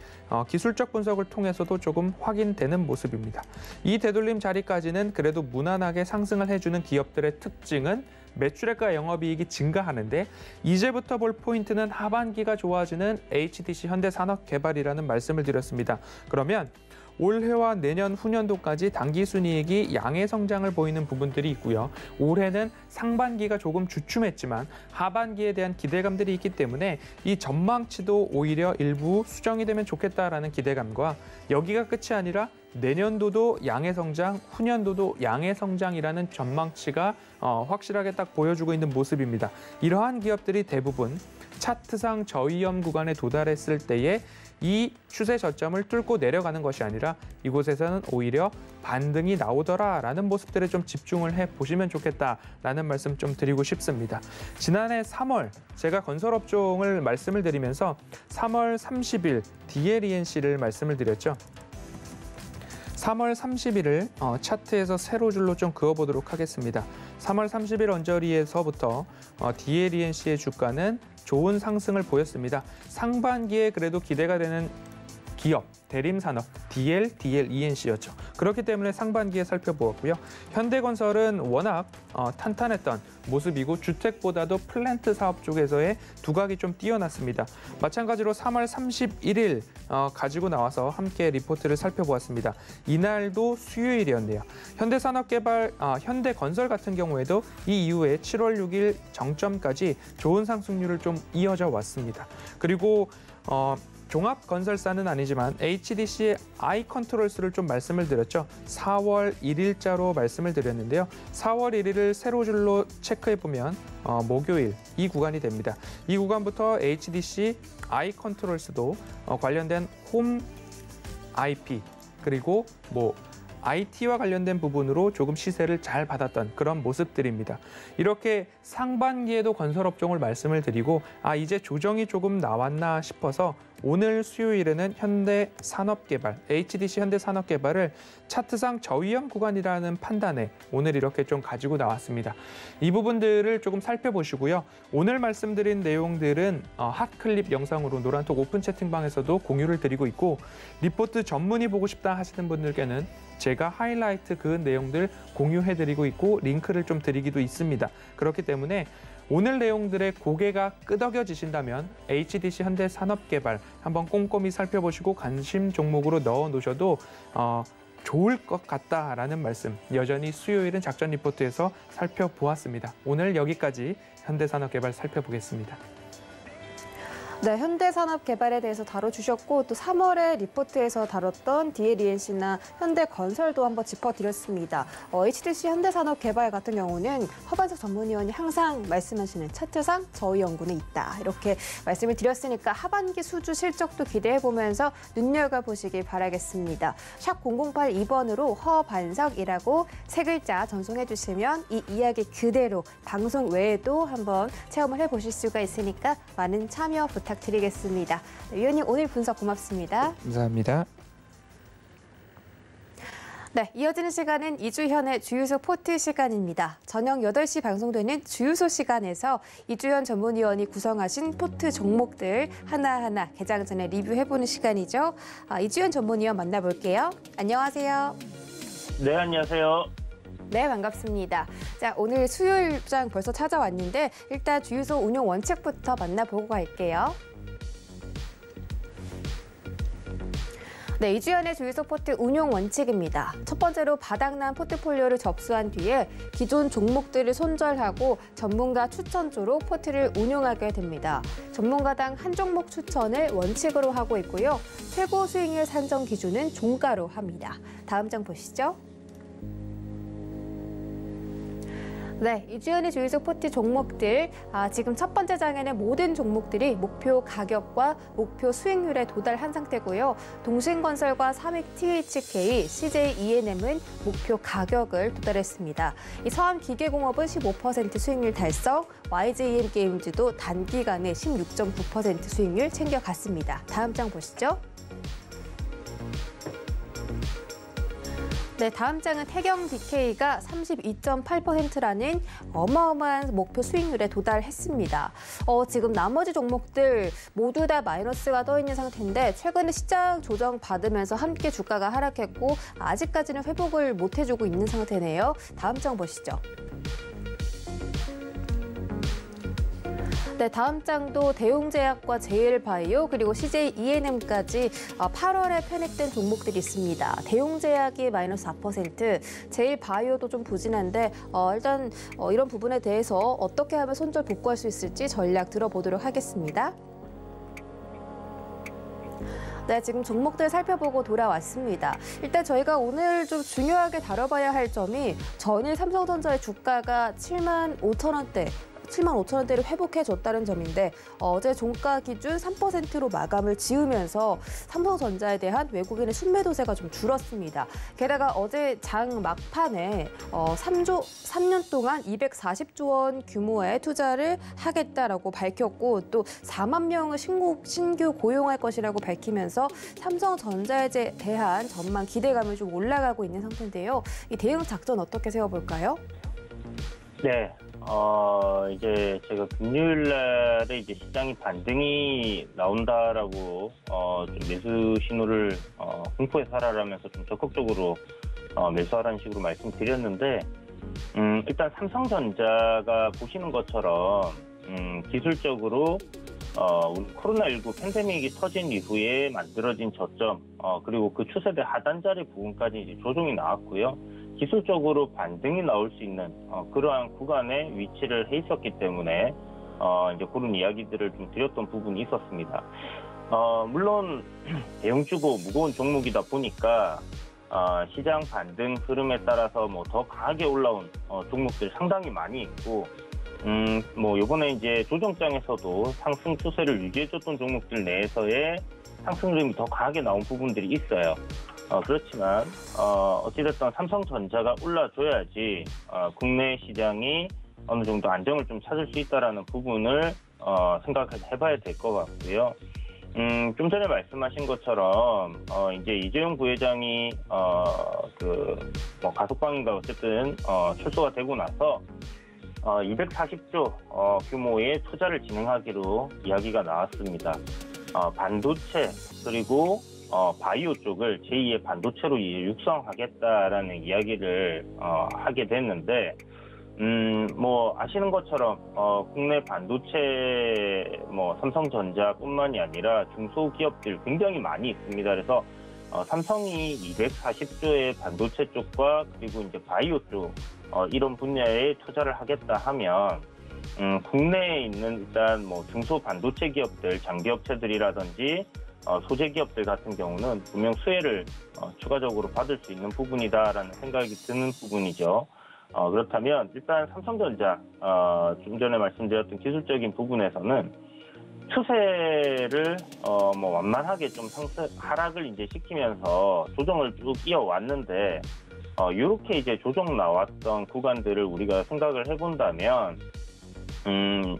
기술적 분석을 통해서도 조금 확인되는 모습입니다. 이 되돌림 자리까지는 그래도 무난하게 상승을 해주는 기업들의 특징은 매출액과 영업이익이 증가하는데 이제부터 볼 포인트는 하반기가 좋아지는 HDC 현대산업개발이라는 말씀을 드렸습니다. 그러면 올해와 내년 후년도까지 당기순이익이 양의 성장을 보이는 부분들이 있고요. 올해는 상반기가 조금 주춤했지만 하반기에 대한 기대감들이 있기 때문에 이 전망치도 오히려 일부 수정이 되면 좋겠다라는 기대감과 여기가 끝이 아니라 내년도도 양의 성장, 후년도도 양의 성장이라는 전망치가 확실하게 딱 보여주고 있는 모습입니다. 이러한 기업들이 대부분 차트상 저위험 구간에 도달했을 때에 이 추세 저점을 뚫고 내려가는 것이 아니라 이곳에서는 오히려 반등이 나오더라라는 모습들에 좀 집중을 해보시면 좋겠다라는 말씀 좀 드리고 싶습니다. 지난해 3월 제가 건설업종을 말씀을 드리면서 3월 30일 DLENC를 말씀을 드렸죠. 3월 30일을 차트에서 세로줄로 좀 그어보도록 하겠습니다. 3월 30일 언저리에서부터 DLENC의 주가는 좋은 상승을 보였습니다. 상반기에 그래도 기대가 되는 기업, 대림산업, DLENC였죠. 그렇기 때문에 상반기에 살펴보았고요. 현대건설은 워낙 탄탄했던 모습이고 주택보다도 플랜트 사업 쪽에서의 두각이 좀 뛰어났습니다. 마찬가지로 3월 31일 가지고 나와서 함께 리포트를 살펴보았습니다. 이날도 수요일이었네요. 현대건설 같은 경우에도 이 이후에 7월 6일 정점까지 좋은 상승률을 좀 이어져 왔습니다. 그리고 종합건설사는 아니지만 HDC의 아이컨트롤스를 좀 말씀을 드렸죠. 4월 1일자로 말씀을 드렸는데요. 4월 1일을 세로줄로 체크해보면 목요일 이 구간이 됩니다. 이 구간부터 HDC 아이컨트롤스도 관련된 홈 IP 그리고 IT와 관련된 부분으로 조금 시세를 잘 받았던 그런 모습들입니다. 이렇게 상반기에도 건설업종을 말씀을 드리고 이제 조정이 조금 나왔나 싶어서 오늘 수요일에는 현대산업개발, HDC 현대산업개발을 차트상 저위험 구간이라는 판단에 오늘 이렇게 좀 가지고 나왔습니다. 이 부분들을 조금 살펴보시고요. 오늘 말씀드린 내용들은 핫클립 영상으로 노란톡 오픈 채팅방에서도 공유를 드리고 있고 리포트 전문의 보고 싶다 하시는 분들께는 제가 하이라이트 그은 내용들 공유해드리고 있고 링크를 좀 드리기도 있습니다. 그렇기 때문에 오늘 내용들의 고개가 끄덕여지신다면 HDC 현대산업개발 한번 꼼꼼히 살펴보시고 관심 종목으로 넣어놓으셔도 좋을 것 같다라는 말씀 여전히 수요일은 작전 리포트에서 살펴보았습니다. 오늘 여기까지 현대산업개발 살펴보겠습니다. 네, 현대산업개발에 대해서 다뤄주셨고 또 3월에 리포트에서 다뤘던 DLENC나 현대건설도 한번 짚어드렸습니다. HDC 현대산업개발 같은 경우는 허반석 전문위원이 항상 말씀하시는 차트상 저위험군에 있다. 이렇게 말씀을 드렸으니까 하반기 수주 실적도 기대해보면서 눈여겨보시길 바라겠습니다. 샵 0082번으로 허반석이라고 3글자 전송해주시면 이 이야기 그대로 방송 외에도 한번 체험을 해보실 수가 있으니까 많은 참여 부탁드립니다. 부탁드리겠습니다. 네, 위원님 오늘 분석 고맙습니다. 감사합니다. 네, 이어지는 시간은 이주현의 주유소 포트 시간입니다. 저녁 8시 방송되는 주유소 시간에서 이주현 전문위원이 구성하신 포트 종목들 하나하나 개장 전에 리뷰해보는 시간이죠. 이주현 전문위원 만나볼게요. 안녕하세요. 네, 안녕하세요. 네, 반갑습니다. 자, 오늘 수요일장 벌써 찾아왔는데 일단 주유소 운용 원칙부터 만나보고 갈게요. 네, 이주현의 주유소 포트 운용 원칙입니다. 첫 번째로 바닥난 포트폴리오를 접수한 뒤에 기존 종목들을 손절하고 전문가 추천조로 포트를 운용하게 됩니다. 전문가당 한 종목 추천을 원칙으로 하고 있고요. 최고 수익률 산정 기준은 종가로 합니다. 다음 장 보시죠. 네, 이주현의 주유소 포트 종목들, 지금 첫 번째 장에는 모든 종목들이 목표 가격과 목표 수익률에 도달한 상태고요. 동신건설과 삼익THK, CJ ENM은 목표 가격을 도달했습니다. 이 서암기계공업은 15% 수익률 달성, YJEM게임즈도 단기간에 16.9% 수익률 챙겨갔습니다. 다음 장 보시죠. 네, 다음 장은 태경 BK가 32.8%라는 어마어마한 목표 수익률에 도달했습니다. 지금 나머지 종목들 모두 다 마이너스가 떠 있는 상태인데 최근에 시장 조정 받으면서 함께 주가가 하락했고 아직까지는 회복을 못 해주고 있는 상태네요. 다음 장 보시죠. 네, 다음 장도 대웅제약과 제일바이오 그리고 CJ ENM까지 8월에 편입된 종목들이 있습니다. 대웅제약이 마이너스 4%, 제일바이오도 좀 부진한데 일단 이런 부분에 대해서 어떻게 하면 손절 복구할 수 있을지 전략 들어보도록 하겠습니다. 네, 지금 종목들 살펴보고 돌아왔습니다. 일단 저희가 오늘 좀 중요하게 다뤄봐야 할 점이 전일 삼성전자의 주가가 75,000원대를 회복해줬다는 점인데 어제 종가 기준 3%로 마감을 지으면서 삼성전자에 대한 외국인의 순매도세가 좀 줄었습니다. 게다가 어제 장 막판에 3년 동안 240조 원 규모의 투자를 하겠다라고 밝혔고 또 4만 명을 신규 고용할 것이라고 밝히면서 삼성전자에 대한 전망 기대감이 좀 올라가고 있는 상태인데요. 이 대응 작전 어떻게 세워볼까요? 네. 이제 제가 금요일 날에 이제 시장이 반등이 나온다라고 좀 매수 신호를 공포에 살아라면서 좀 적극적으로 매수하라는 식으로 말씀드렸는데 일단 삼성전자가 보시는 것처럼 기술적으로 코로나19 팬데믹이 터진 이후에 만들어진 저점 그리고 그 추세대 하단자리 부분까지 이제 조정이 나왔고요. 기술적으로 반등이 나올 수 있는 그러한 구간에 위치를 해 있었기 때문에 이제 그런 이야기들을 좀 드렸던 부분이 있었습니다. 물론 대형주고 무거운 종목이다 보니까 시장 반등 흐름에 따라서 뭐 더 강하게 올라온 종목들이 상당히 많이 있고 뭐 이번에 이제 조정장에서도 상승 추세를 유지해줬던 종목들 내에서의 상승 흐름이 더 강하게 나온 부분들이 있어요. 그렇지만 어찌됐든 삼성전자가 올라줘야지 국내 시장이 어느 정도 안정을 좀 찾을 수 있다라는 부분을 생각해봐야 될 것 같고요. 좀 전에 말씀하신 것처럼 이제 이재용 부회장이 뭐 가석방인가 어쨌든 출소가 되고 나서 240조 규모의 투자를 진행하기로 이야기가 나왔습니다. 반도체 그리고 바이오 쪽을 제2의 반도체로 육성하겠다라는 이야기를 하게 됐는데 뭐 아시는 것처럼 국내 반도체 뭐 삼성전자뿐만이 아니라 중소기업들 굉장히 많이 있습니다. 그래서 삼성이 240조의 반도체 쪽과 그리고 이제 바이오 쪽 이런 분야에 투자를 하겠다 하면 국내에 있는 일단 뭐 중소 반도체 기업들, 장기업체들이라든지 소재 기업들 같은 경우는 분명 수혜를 추가적으로 받을 수 있는 부분이다라는 생각이 드는 부분이죠. 그렇다면 일단 삼성전자 좀 전에 말씀드렸던 기술적인 부분에서는 추세를 뭐 완만하게 좀 하락을 이제 시키면서 조정을 쭉 이어왔는데 이렇게 이제 조정 나왔던 구간들을 우리가 생각을 해본다면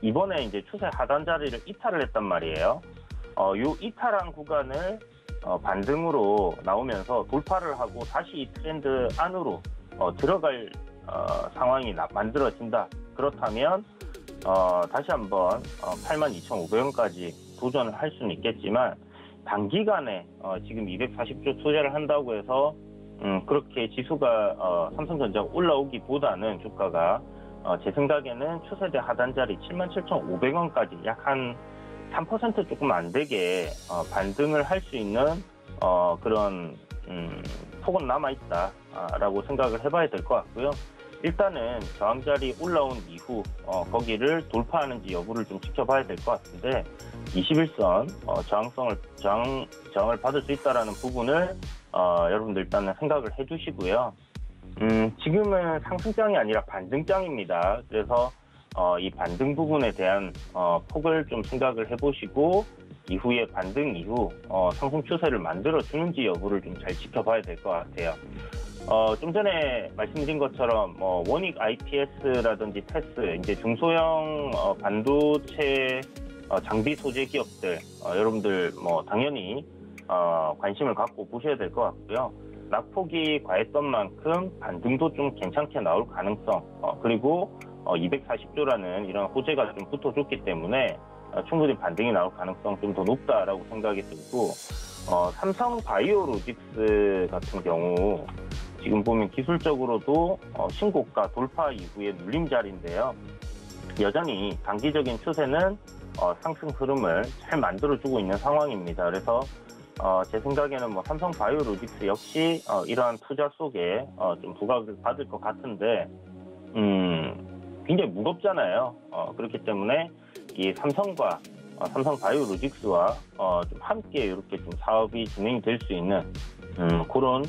이번에 이제 추세 하단 자리를 이탈을 했단 말이에요. 요 이탈한 구간을 반등으로 나오면서 돌파를 하고 다시 이 트렌드 안으로 들어갈 상황이 만들어진다. 그렇다면 다시 한번 82,500원까지 도전을 할 수는 있겠지만 단기간에 지금 240조 투자를 한다고 해서 그렇게 지수가 삼성전자가 올라오기보다는 주가가 제 생각에는 추세대 하단 자리 77,500원까지 약 한 3% 조금 안 되게 반등을 할 수 있는 그런 폭은 남아있다라고 생각을 해봐야 될 것 같고요. 일단은 저항자리 올라온 이후 거기를 돌파하는지 여부를 좀 지켜봐야 될 것 같은데 21선 저항을 받을 수 있다라는 부분을 여러분들 일단은 생각을 해두시고요. 지금은 상승장이 아니라 반등장입니다. 그래서 이 반등 부분에 대한 폭을 좀 생각을 해보시고 이후에 반등 이후 상승 추세를 만들어주는지 여부를 좀 잘 지켜봐야 될 것 같아요. 좀 전에 말씀드린 것처럼 원익 IPS라든지 테스, 이제 중소형 반도체 장비 소재 기업들 여러분들 당연히 관심을 갖고 보셔야 될 것 같고요. 낙폭이 과했던 만큼 반등도 좀 괜찮게 나올 가능성 그리고 240조라는 이런 호재가 좀 붙어줬기 때문에 충분히 반등이 나올 가능성 좀 더 높다라고 생각이 들고 삼성 바이오로직스 같은 경우 지금 보면 기술적으로도 신고가 돌파 이후에 눌림 자리인데요. 여전히 단기적인 추세는 상승 흐름을 잘 만들어주고 있는 상황입니다. 그래서 제 생각에는 삼성 바이오로직스 역시 이러한 투자 속에 좀 부각을 받을 것 같은데 굉장히 무겁잖아요. 그렇기 때문에 이 삼성과 삼성 바이오로직스와 좀 함께 이렇게 좀 사업이 진행이 될 수 있는 그런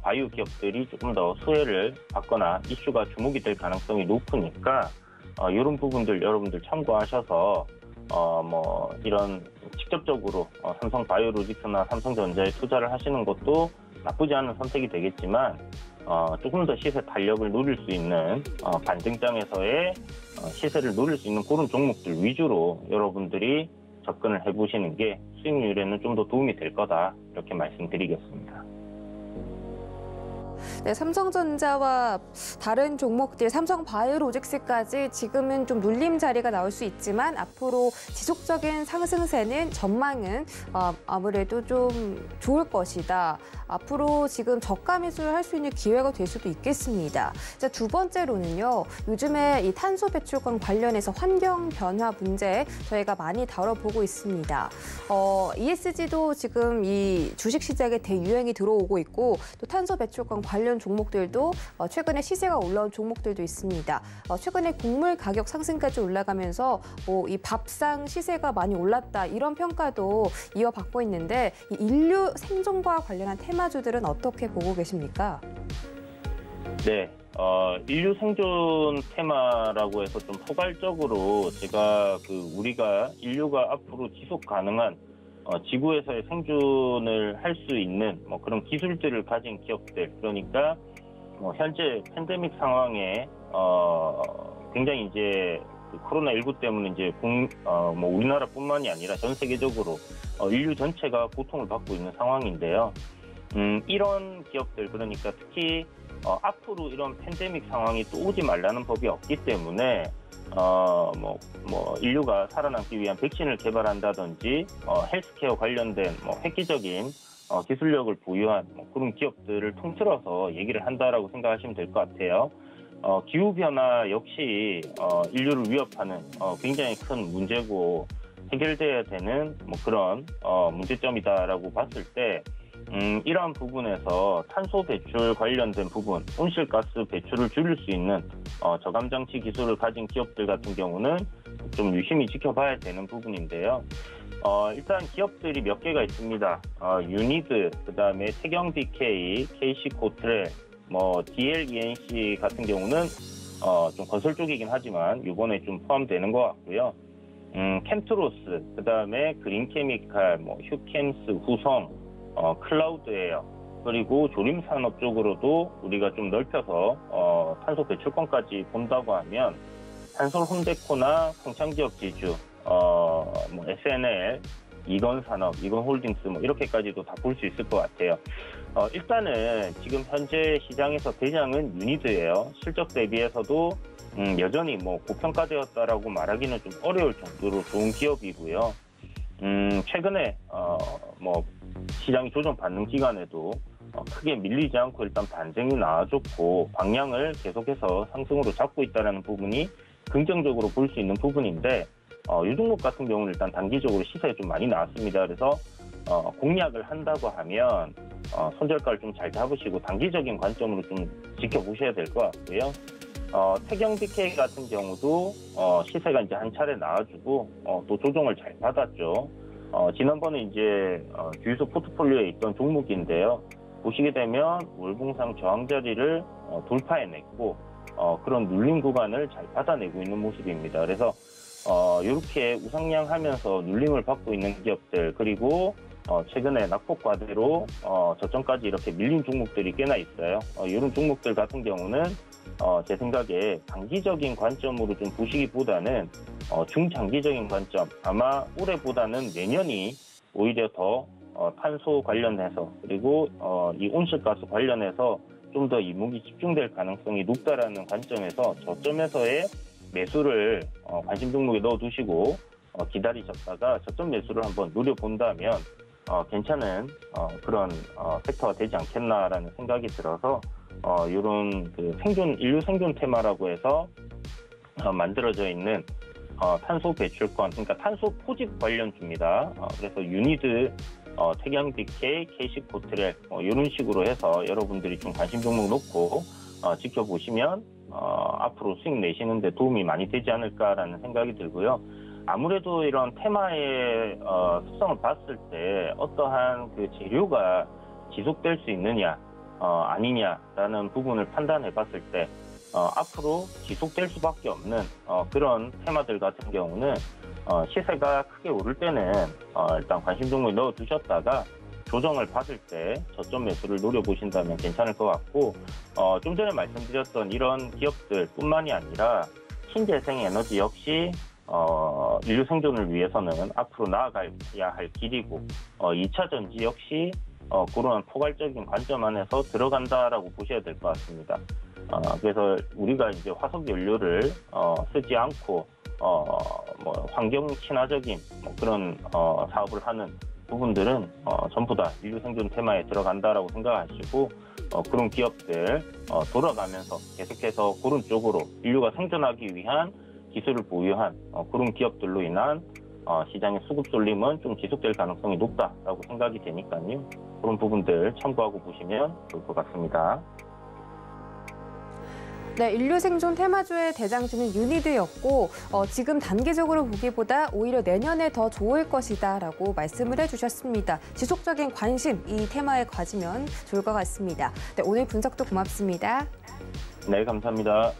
바이오 기업들이 조금 더 수혜를 받거나 이슈가 주목이 될 가능성이 높으니까 이런 부분들 여러분들 참고하셔서 이런 직접적으로 삼성 바이오로직스나 삼성전자에 투자를 하시는 것도 나쁘지 않은 선택이 되겠지만 조금 더 시세 탄력을 노릴 수 있는 반등장에서의 시세를 노릴 수 있는 그런 종목들 위주로 여러분들이 접근을 해보시는 게 수익률에는 좀 더 도움이 될 거다 이렇게 말씀드리겠습니다. 네, 삼성전자와 다른 종목들, 삼성바이오로직스까지 지금은 좀 눌림 자리가 나올 수 있지만 앞으로 지속적인 상승세는 전망은 아무래도 좀 좋을 것이다. 앞으로 지금 저가 매수를 할 수 있는 기회가 될 수도 있겠습니다. 자, 두 번째로는요. 요즘에 이 탄소 배출권 관련해서 환경 변화 문제 저희가 많이 다뤄보고 있습니다. ESG도 지금 이 주식시장에 대유행이 들어오고 있고 또 탄소 배출권 관련 종목들도 최근에 시세가 올라온 종목들도 있습니다. 최근에 곡물 가격 상승까지 올라가면서 이 밥상 시세가 많이 올랐다 이런 평가도 이어받고 있는데 이 인류 생존과 관련한 테마주들은 어떻게 보고 계십니까? 네, 인류 생존 테마라고 해서 좀 포괄적으로 제가 우리가 인류가 앞으로 지속 가능한 지구에서의 생존을 할 수 있는 그런 기술들을 가진 기업들, 그러니까 현재 팬데믹 상황에 굉장히 이제 코로나19 때문에 이제 우리나라뿐만이 아니라 전 세계적으로 인류 전체가 고통을 받고 있는 상황인데요. 이런 기업들, 그러니까 특히 앞으로 이런 팬데믹 상황이 또 오지 말라는 법이 없기 때문에 인류가 살아남기 위한 백신을 개발한다든지 헬스케어 관련된 획기적인 기술력을 보유한 그런 기업들을 통틀어서 얘기를 한다라고 생각하시면 될 것 같아요. 기후변화 역시 인류를 위협하는 굉장히 큰 문제고 해결돼야 되는 그런 문제점이다라고 봤을 때 이러한 부분에서 탄소 배출 관련된 부분, 온실가스 배출을 줄일 수 있는 저감장치 기술을 가진 기업들 같은 경우는 좀 유심히 지켜봐야 되는 부분인데요. 일단 기업들이 몇 개가 있습니다. 유니드, 그다음에 태경 BK, KC 코트레, DLENC 같은 경우는 좀 건설 쪽이긴 하지만 이번에 좀 포함되는 것 같고요. 캠트로스, 그다음에 그린케미칼, 휴캠스, 후성, 클라우드에어, 그리고 조림 산업 쪽으로도 우리가 좀 넓혀서 탄소 배출권까지 본다고 하면 한솔 홈데코나 성창지역 지주, SNL, 이건산업, 이건홀딩스 이렇게까지도 다 볼 수 있을 것 같아요. 일단은 지금 현재 시장에서 대장은 유니드예요. 실적 대비해서도 여전히 고평가되었다라고 말하기는 좀 어려울 정도로 좋은 기업이고요. 최근에 시장이 조정 반등 기간에도 크게 밀리지 않고 일단 반등이 나와줬고 방향을 계속해서 상승으로 잡고 있다는 부분이 긍정적으로 볼 수 있는 부분인데 이 종목 같은 경우는 일단 단기적으로 시세가 좀 많이 나왔습니다. 그래서 공략을 한다고 하면 손절가를 좀 잘 잡으시고 단기적인 관점으로 좀 지켜보셔야 될 것 같고요. 태경 BK 같은 경우도 시세가 이제 한 차례 나와주고 또 조정을 잘 받았죠. 지난번에 이제 주유소 포트폴리오에 있던 종목인데요. 보시게 되면 월봉상 저항 자리를 돌파해냈고 그런 눌림 구간을 잘 받아내고 있는 모습입니다. 그래서 이렇게 우상향하면서 눌림을 받고 있는 기업들 그리고 최근에 낙폭과대로 저점까지 이렇게 밀린 종목들이 꽤나 있어요. 이런 종목들 같은 경우는 제 생각에 단기적인 관점으로 좀 보시기보다는 중장기적인 관점, 아마 올해보다는 내년이 오히려 더 탄소 관련해서 그리고 이 온실가스 관련해서 좀 더 이목이 집중될 가능성이 높다라는 관점에서 저점에서의 매수를 관심 종목에 넣어두시고 기다리셨다가 저점 매수를 한번 노려본다면 괜찮은 그런 섹터가 되지 않겠나라는 생각이 들어서 이런 그 인류 생존 테마라고 해서 만들어져 있는 탄소 배출권, 그러니까 탄소 포집 관련주입니다. 그래서 유니드, 태경 BK, KC코트렐 이런 식으로 해서 여러분들이 좀 관심 종목 놓고 지켜보시면 앞으로 수익 내시는데 도움이 많이 되지 않을까라는 생각이 들고요. 아무래도 이런 테마의 특성을 봤을 때 어떠한 그 재료가 지속될 수 있느냐 아니냐라는 부분을 판단해 봤을 때 앞으로 지속될 수밖에 없는 그런 테마들 같은 경우는 시세가 크게 오를 때는 일단 관심 종목에 넣어 두셨다가 조정을 받을 때 저점 매수를 노려보신다면 괜찮을 것 같고 좀 전에 말씀드렸던 이런 기업들뿐만이 아니라 신재생 에너지 역시 인류 생존을 위해서는 앞으로 나아가야 할 길이고 2차 전지 역시 그런 포괄적인 관점 안에서 들어간다라고 보셔야 될 것 같습니다. 그래서 우리가 이제 화석 연료를 쓰지 않고 환경 친화적인 그런 사업을 하는 부분들은 전부 다 인류 생존 테마에 들어간다라고 생각하시고 그런 기업들 돌아가면서 계속해서 그런 쪽으로 인류가 생존하기 위한 기술을 보유한 그런 기업들로 인한 시장의 수급 쏠림은 좀 지속될 가능성이 높다라고 생각이 되니까요. 그런 부분들 참고하고 보시면 좋을 것 같습니다. 네, 인류 생존 테마주의 대장주는 유니드였고 지금 단기적으로 보기보다 오히려 내년에 더 좋을 것이다라고 말씀을 해주셨습니다. 지속적인 관심 이 테마에 가지면 좋을 것 같습니다. 네, 오늘 분석도 고맙습니다. 네, 감사합니다.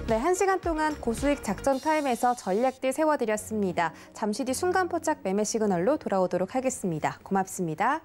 네, 1시간 동안 고수익 작전 타임에서 전략들 세워드렸습니다. 잠시 뒤 순간포착 매매 시그널로 돌아오도록 하겠습니다. 고맙습니다.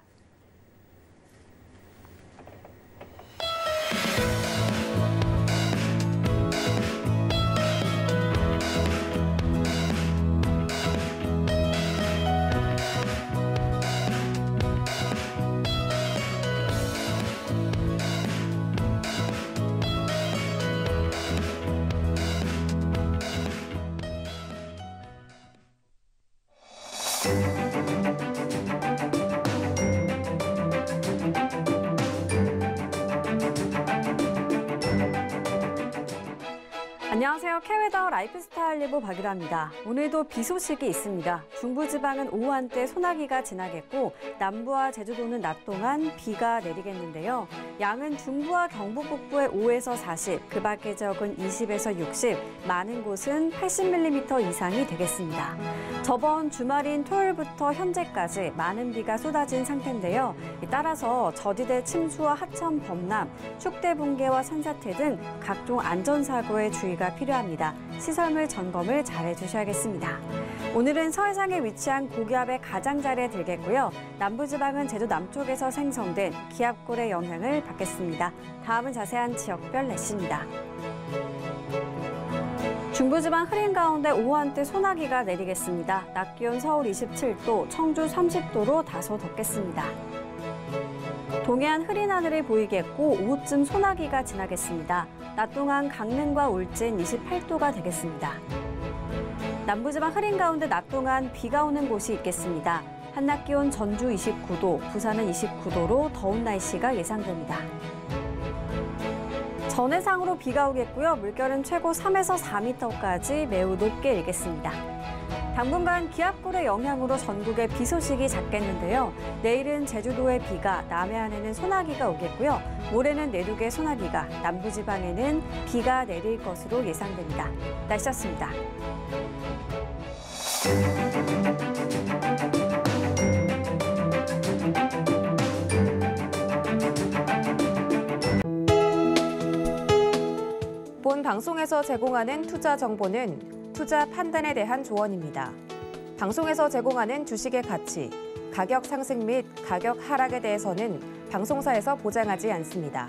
안녕하세요. 캐웨더 라이프스타일 리브 박유라입니다. 오늘도 비 소식이 있습니다. 중부지방은 오후 한때 소나기가 지나겠고 남부와 제주도는 낮 동안 비가 내리겠는데요. 양은 중부와 경북 북부에 5에서 40, 그 밖의 지역은 20에서 60, 많은 곳은 80mm 이상이 되겠습니다. 저번 주말인 토요일부터 현재까지 많은 비가 쏟아진 상태인데요. 따라서 저지대 침수와 하천 범람, 축대 붕괴와 산사태 등 각종 안전사고에 주의가 필요합니다. 시설물 점검을 잘 해주셔야겠습니다. 오늘은 서해상에 위치한 고기압의 가장자리에 들겠고요. 남부지방은 제주 남쪽에서 생성된 기압골의 영향을 받겠습니다. 다음은 자세한 지역별 날씨입니다. 중부지방 흐린 가운데 오후 한때 소나기가 내리겠습니다. 낮 기온 서울 27도, 청주 30도로 다소 덥겠습니다. 동해안 흐린 하늘이 보이겠고 오후쯤 소나기가 지나겠습니다. 낮 동안 강릉과 울진 28도가 되겠습니다. 남부지방 흐린 가운데 낮 동안 비가 오는 곳이 있겠습니다. 한낮 기온 전주 29도, 부산은 29도로 더운 날씨가 예상됩니다. 전해상으로 비가 오겠고요. 물결은 최고 3에서 4m까지 매우 높게 일겠습니다. 당분간 기압골의 영향으로 전국에 비 소식이 잦겠는데요. 내일은 제주도에 비가, 남해안에는 소나기가 오겠고요. 모레는 내륙에 소나기가, 남부지방에는 비가 내릴 것으로 예상됩니다. 날씨였습니다. 본 방송에서 제공하는 투자 정보는 투자 판단에 대한 조언입니다. 방송에서 제공하는 주식의 가치, 가격 상승 및 가격 하락에 대해서는 방송사에서 보장하지 않습니다.